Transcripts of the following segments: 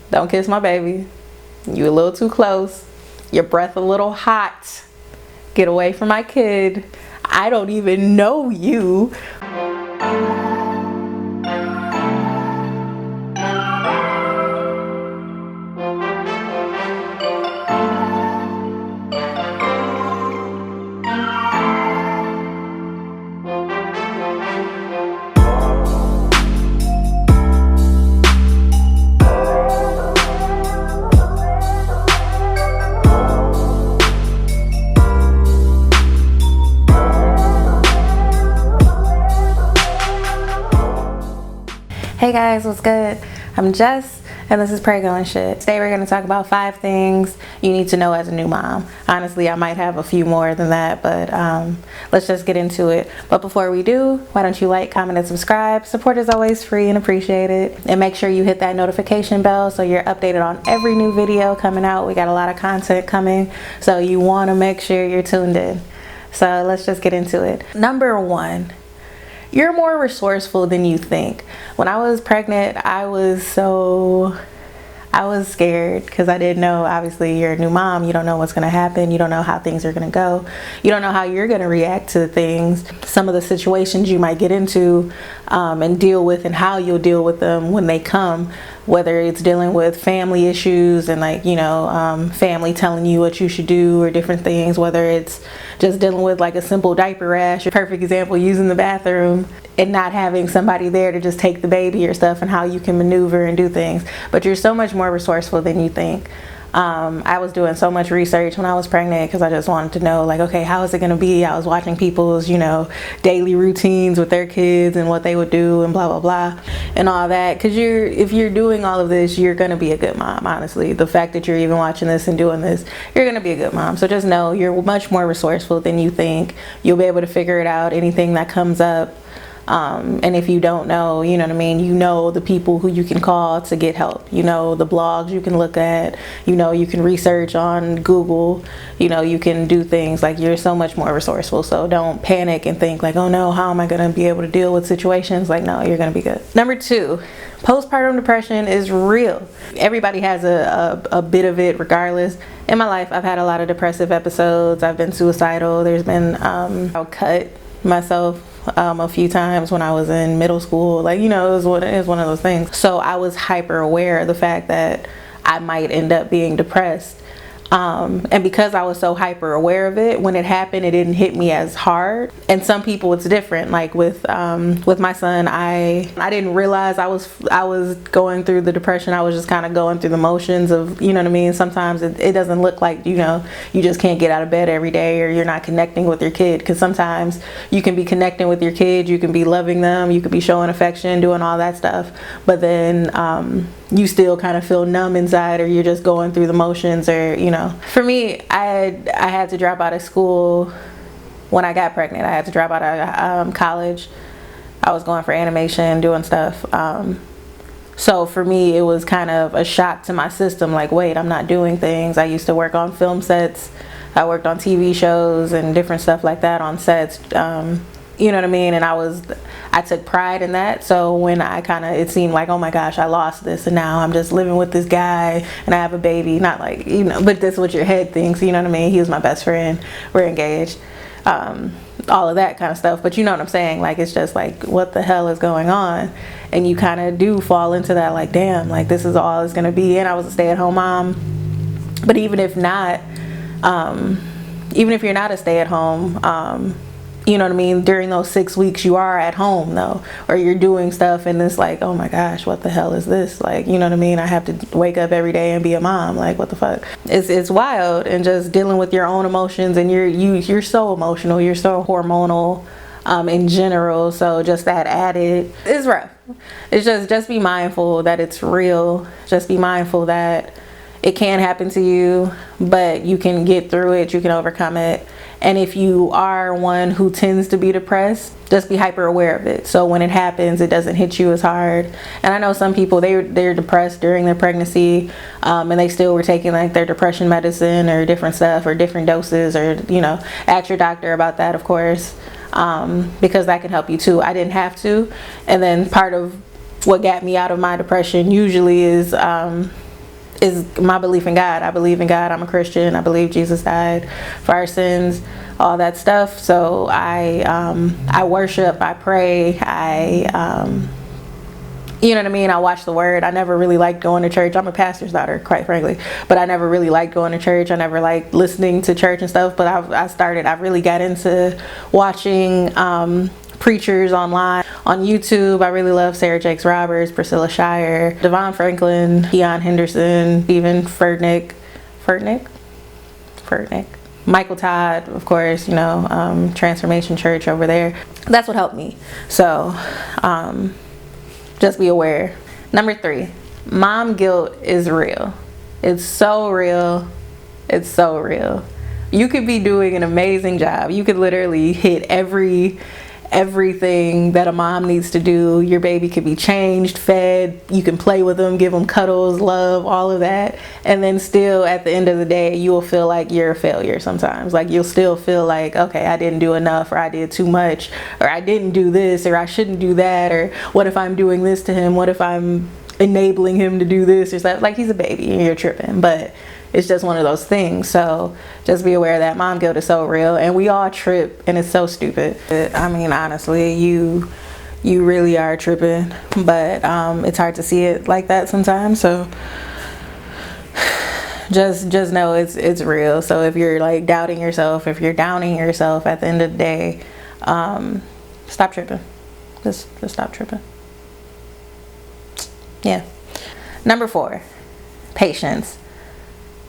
Don't kiss my baby. You a little too close. Your breath a little hot. Get away from my kid. I don't even know you. Hey guys, what's good? I'm Jess, and this is Prego and Shit. Today we're going to talk about 5 things you need to know as a new mom. Honestly, I might have a few more than that, but let's just get into it. But before we do, why don't you like, comment, and subscribe? Support is always free and appreciated. And make sure you hit that notification bell so you're updated on every new video coming out. We got a lot of content coming, so you want to make sure you're tuned in. So let's just get into it. Number 1. You're more resourceful than you think. When I was pregnant, I was scared because I didn't know. Obviously, you're a new mom. You don't know what's going to happen. You don't know how things are going to go. You don't know how you're going to react to things. Some of the situations you might get into and deal with, and how you'll deal with them when they come. Whether it's dealing with family issues and family telling you what you should do or different things. Whether it's just dealing with like a simple diaper rash. A perfect example, using the bathroom and not having somebody there to just take the baby or stuff, and how you can maneuver and do things. But you're so much more resourceful than you think. I was doing so much research when I was pregnant because I just wanted to know, like, okay, how is it going to be? I was watching people's, daily routines with their kids and what they would do and blah, blah, blah and all that. Because if you're doing all of this, you're going to be a good mom, honestly. The fact that you're even watching this and doing this, you're going to be a good mom. So just know you're much more resourceful than you think. You'll be able to figure it out, anything that comes up. And if you don't know, you know the people who you can call to get help, the blogs you can look at, you can research on Google, you can do things. Like, you're so much more resourceful. So don't panic and think like, oh no, how am I going to be able to deal with situations? Like, no, you're going to be good. Number 2, postpartum depression is real. Everybody has a bit of it regardless. In my life, I've had a lot of depressive episodes. I've been suicidal. There's been, I'll cut myself a few times when I was in middle school. It was one of those things. So I was hyper aware of the fact that I might end up being depressed. And because I was so hyper aware of it, when it happened, it didn't hit me as hard. And some people, it's different. Like with my son, I didn't realize I was going through the depression. I was just kind of going through the motions of, sometimes it doesn't look like, you just can't get out of bed every day, or you're not connecting with your kid. Because sometimes you can be connecting with your kid, you can be loving them, you could be showing affection, doing all that stuff. But then you still kind of feel numb inside, or you're just going through the motions, or For me, I had to drop out of school when I got pregnant. I had to drop out of college. I was going for animation, doing stuff. So for me, it was kind of a shock to my system. Like, wait, I'm not doing things. I used to work on film sets. I worked on TV shows and different stuff like that on sets. You know what I mean? And I took pride in that. So when it seemed like, oh my gosh, I lost this, and now I'm just living with this guy and I have a baby. Not like, but that's what your head thinks, you know what I mean? He was my best friend. We're engaged. All of that kind of stuff. But you know what I'm saying? Like, it's just like, what the hell is going on? And you kind of do fall into that, like, damn, like, this is all it's going to be. And I was a stay-at-home mom. But even if not, even if you're not a stay-at-home, you know what I mean? During those 6 weeks, you are at home though, or you're doing stuff, and it's like, oh my gosh, what the hell is this? Like, you know what I mean? I have to wake up every day and be a mom. Like, what the fuck? It's wild, and just dealing with your own emotions, and you're so emotional, you're so hormonal, in general. So just that added is rough. It's just be mindful that it's real. Just be mindful that it can happen to you, but you can get through it. You can overcome it. And if you are one who tends to be depressed, just be hyper aware of it. So when it happens, it doesn't hit you as hard. And I know some people, they're depressed during their pregnancy, and they still were taking like their depression medicine or different stuff or different doses, or, ask your doctor about that, of course, because that can help you too. I didn't have to. And then part of what got me out of my depression usually is, is my belief in God. I believe in God. I'm a Christian. I believe Jesus died for our sins, all that stuff. So I worship, I pray, you know what I mean? I watch the word. I never really liked going to church. I'm a pastor's daughter, quite frankly, but I never really liked going to church. I never liked listening to church and stuff, but I really got into watching preachers online. On YouTube, I really love Sarah Jakes Roberts, Priscilla Shirer, Devon Franklin, Keon Henderson, Stephen Furtick, Michael Todd, of course, you know, Transformation Church over there. That's what helped me. So just be aware. Number 3, mom guilt is real. It's so real. It's so real. You could be doing an amazing job. You could literally hit everything that a mom needs to do. Your baby could be changed, fed, you can play with them, give them cuddles, love, all of that, and then still at the end of the day you will feel like you're a failure sometimes. Like you'll still feel like, okay, I didn't do enough, or I did too much, or I didn't do this, or I shouldn't do that, or what if I'm doing this to him, what if I'm enabling him to do this or something. Like he's a baby and you're tripping, but it's just one of those things. So just be aware that mom guilt is so real, and we all trip, and it's so stupid. I mean, honestly, you really are tripping, but it's hard to see it like that sometimes. So just know it's real. So if you're like doubting yourself, if you're downing yourself at the end of the day, stop tripping. Just stop tripping. Yeah. Number 4, patience.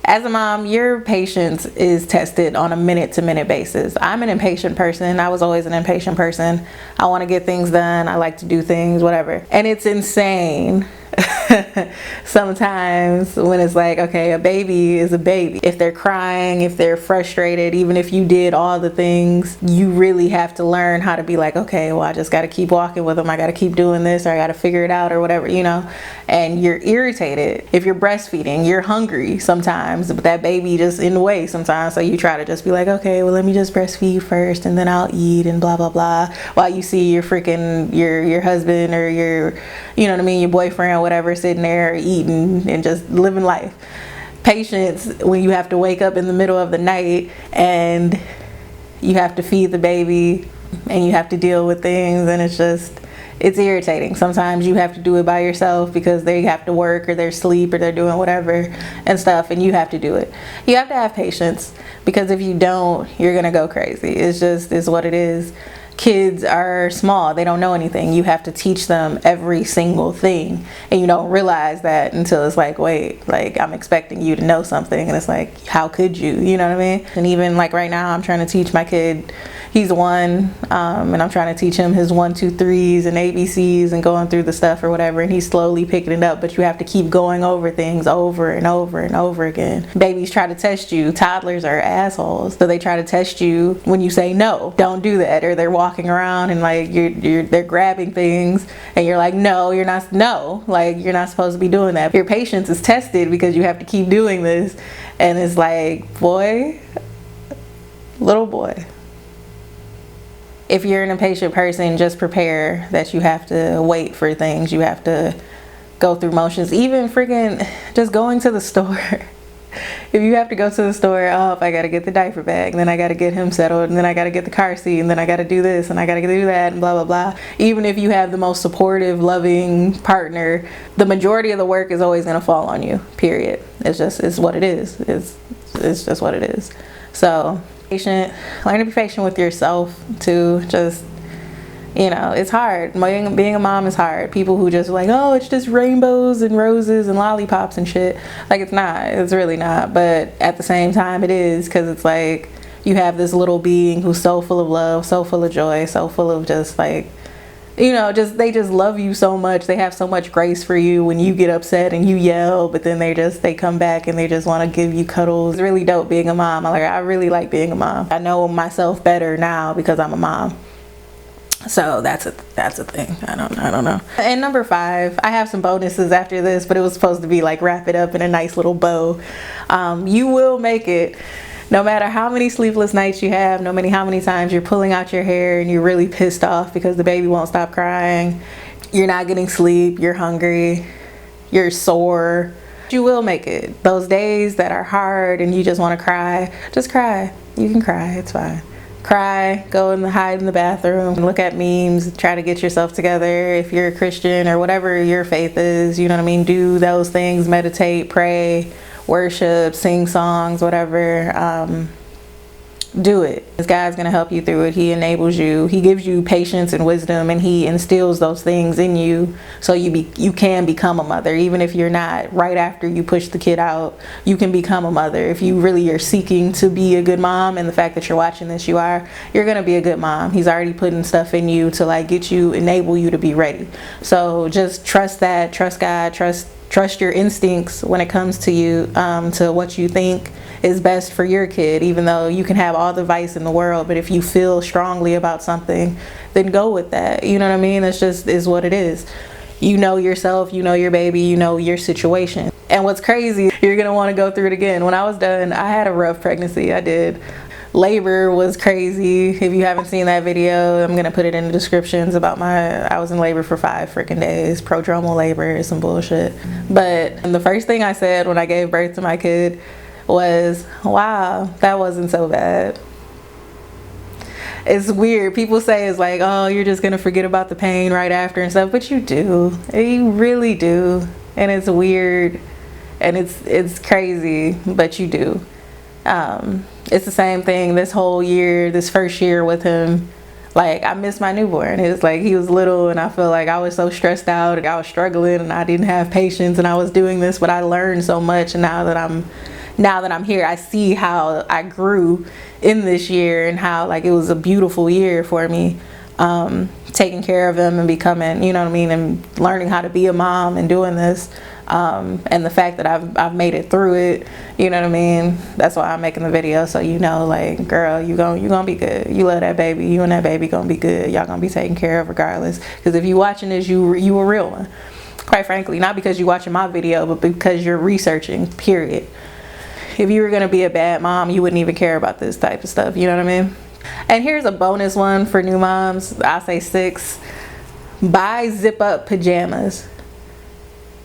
As a mom, your patience is tested on a minute-to-minute basis. I'm an impatient person. I was always an impatient person. I want to get things done. I like to do things, whatever. And it's insane sometimes when it's like, okay, a baby is a baby. If they're crying, if they're frustrated, even if you did all the things, you really have to learn how to be like, okay, well, I just got to keep walking with them. I got to keep doing this, or I got to figure it out, or whatever, you know. And you're irritated. If you're breastfeeding, you're hungry sometimes, but that baby just in the way sometimes. So you try to just be like, okay, well, let me just breastfeed first, and then I'll eat, and blah, blah, blah, while you see your freaking, your husband, or your, you know what I mean, your boyfriend, whatever, sitting there eating and just living life. Patience when you have to wake up in the middle of the night and you have to feed the baby and you have to deal with things, and it's irritating. Sometimes you have to do it by yourself because they have to work, or they're asleep, or they're doing whatever and stuff, and you have to do it. You have to have patience, because if you don't, you're gonna go crazy. It's what it is. Kids are small. They don't know anything. You have to teach them every single thing, and you don't realize that until it's like, wait, like I'm expecting you to know something, and it's like, how could you? You know what I mean? And even like right now, I'm trying to teach my kid. He's 1, and I'm trying to teach him his 1, 2, 3s and ABCs and going through the stuff or whatever, and he's slowly picking it up. But you have to keep going over things over and over and over again. Babies try to test you. Toddlers are assholes, so they try to test you when you say no, don't do that, or they're walking around and like they're grabbing things, and you're like, no, you're not. No, like you're not supposed to be doing that. Your patience is tested because you have to keep doing this, and it's like, boy, little boy. If you're an impatient person, just prepare that you have to wait for things. You have to go through motions. Even freaking just going to the store. If you have to go to the store, oh, if I got to get the diaper bag, then I got to get him settled, and then I got to get the car seat, and then I got to do this, and I got to do that, and blah, blah, blah. Even if you have the most supportive, loving partner, the majority of the work is always going to fall on you, period. It's what it is. It's just what it is. So learn to be patient with yourself too. Just, you know, it's hard. Being a mom is hard. People who just like, oh, it's just rainbows and roses and lollipops and shit. Like, it's not. It's really not. But at the same time, it is, because it's like you have this little being who's so full of love, so full of joy, so full of just like, you know, they just love you so much. They have so much grace for you when you get upset and you yell, but then they come back and they just want to give you cuddles. It's really dope being a mom. I really like being a mom. I know myself better now because I'm a mom. So that's a thing. I don't know. And number 5, I have some bonuses after this, but it was supposed to be like wrap it up in a nice little bow. You will make it. No matter how many sleepless nights you have, no matter how many times you're pulling out your hair and you're really pissed off because the baby won't stop crying, you're not getting sleep, you're hungry, you're sore, You will make it. Those days that are hard and you just want to cry, just cry. You can cry, it's fine. Cry, go and hide in the bathroom, look at memes, try to get yourself together. If you're a Christian or whatever your faith is, you know what I mean, do those things, meditate, pray, worship, sing songs, whatever. Do it. This guy's gonna help you through it. He enables you. He gives you patience and wisdom, and he instills those things in you so you can become a mother. Even if you're not right after you push the kid out, you can become a mother. If you really are seeking to be a good mom, and the fact that you're watching this, you're gonna be a good mom. He's already putting stuff in you to like get you, enable you to be ready. So just trust that, trust God, trust your instincts when it comes to you, to what you think is best for your kid. Even though you can have all the advice in the world, but if you feel strongly about something, then go with that. You know what I mean? That's just is what it is. You know yourself, you know your baby, you know your situation. And what's crazy, you're gonna want to go through it again. When I was done, I had a rough pregnancy. I did. Labor was crazy. If you haven't seen that video, I'm gonna put it in the descriptions about I was in labor for 5 freaking days. Prodromal labor is some bullshit. But the first thing I said when I gave birth to my kid was, wow, that wasn't so bad. It's weird. People say it's like, oh, you're just gonna forget about the pain right after and stuff, but you do. You really do. And it's weird and it's crazy, but you do. It's the same thing this whole year, this first year with him. Like, I missed my newborn. It was like he was little and I feel like I was so stressed out and I was struggling and I didn't have patience and I was doing this, but I learned so much. And now that I'm here, I see how I grew in this year and how like it was a beautiful year for me, taking care of him and becoming, you know what I mean, and learning how to be a mom and doing this, and the fact that I've made it through it, you know what I mean. That's why I'm making the video, so you know, like, girl, you gonna be good. You love that baby. You and that baby gonna be good. Y'all gonna be taken care of regardless. Because if you watching this, you a real one. Quite frankly, not because you're watching my video, but because you're researching. Period. If you were going to be a bad mom, you wouldn't even care about this type of stuff. You know what I mean? And here's a bonus one for new moms. I'll say 6. Buy zip up pajamas.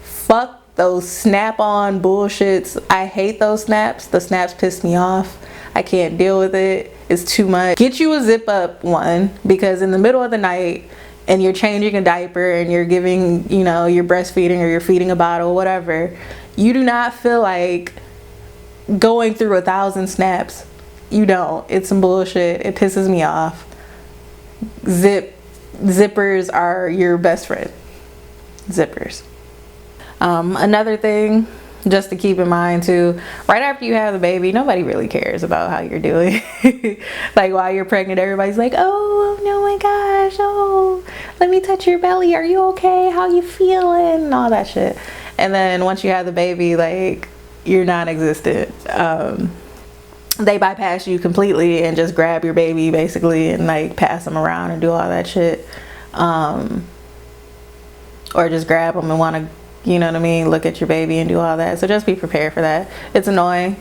Fuck those snap-on bullshits. I hate those snaps. The snaps piss me off. I can't deal with it. It's too much. Get you a zip up one, because in the middle of the night and you're changing a diaper and you're giving, you know, you're breastfeeding or you're feeding a bottle, whatever, you do not feel like going through 1,000 snaps. You don't. It's some bullshit. It pisses me off. Zippers are your best friend. Zippers. Another thing just to keep in mind too, right after you have the baby, nobody really cares about how you're doing. Like while you're pregnant, everybody's like, oh no, my gosh, oh, let me touch your belly, are you okay, how you feeling, and all that shit. And then once you have the baby, like, you're non-existent. They bypass you completely and just grab your baby basically and like pass them around and do all that shit, or just grab them and want to, you know what I mean, look at your baby and do all that. So just be prepared for that. It's annoying,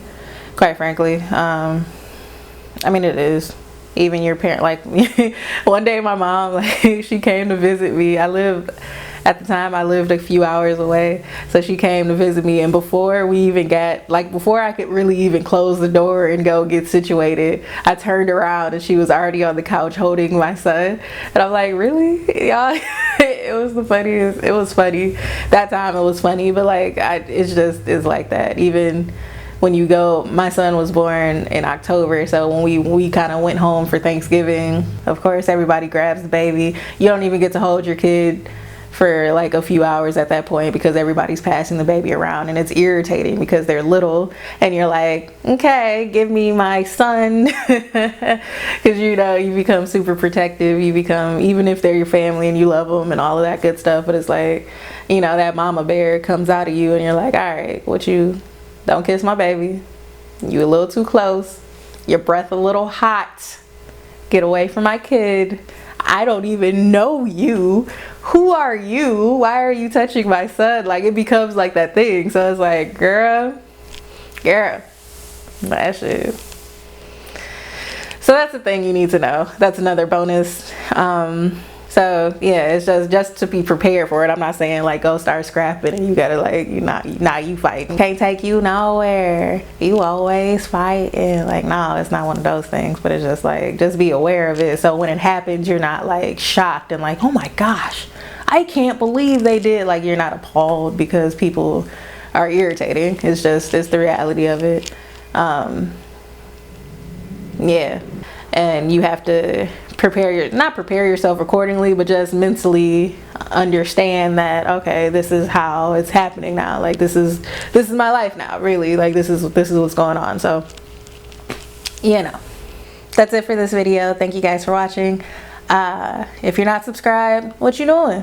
quite frankly. I mean, it is. Even your parent, like one day my mom, like, she came to visit me. At the time I lived a few hours away, so she came to visit me, and before we even got, like, before I could really even close the door and go get situated, I turned around and she was already on the couch holding my son. And I'm like, really, y'all? It was the funniest. It was funny that time. It was funny, but like, it's like that. Even when you go, my son was born in October, so when we kind of went home for Thanksgiving, of course everybody grabs the baby. You don't even get to hold your kid for like a few hours at that point because everybody's passing the baby around, and it's irritating because they're little and you're like, okay, give me my son. Because you know, you become super protective. You become, even if they're your family and you love them and all of that good stuff, but it's like, you know, that mama bear comes out of you and you're like, all right, what, you don't kiss my baby, you a little too close, your breath a little hot, get away from my kid, I don't even know you. Who are you? Why are you touching my son? Like, it becomes like that thing. So it's like, girl, that shit. So that's the thing you need to know. That's another bonus. So yeah, it's just to be prepared for it. I'm not saying like go start scrapping and you gotta like you fighting. Can't take you nowhere. You always fighting. Like no, it's not one of those things. But it's just like just be aware of it. So when it happens, you're not like shocked and like, oh my gosh, I can't believe they did. Like you're not appalled because people are irritating. It's the reality of it. Yeah, and you have to not prepare yourself accordingly, but just mentally understand that okay, this is how it's happening now. Like this is my life now, really. Like this is what's going on. So you know, that's it for this video. Thank you guys for watching. If you're not subscribed, what you doing?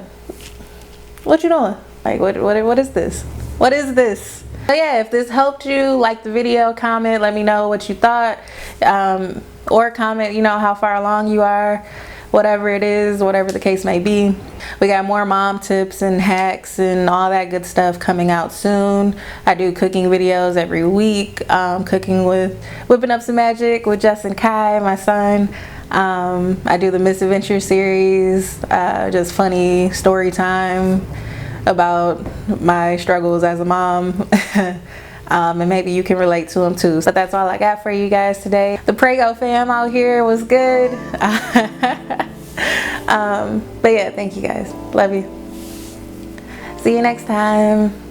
What you doing? Like what is this? What is this? So yeah, if this helped you, like the video, comment, let me know what you thought, or comment, you know, how far along you are, whatever it is, whatever the case may be. We got more mom tips and hacks and all that good stuff coming out soon. I do cooking videos every week, whipping up some magic with Justin Kai, my son. I do the Misadventure series, just funny story time about my struggles as a mom. And maybe you can relate to them too. But that's all I got for you guys today. The Prego fam out here was good. But yeah, thank you guys. Love you. See you next time.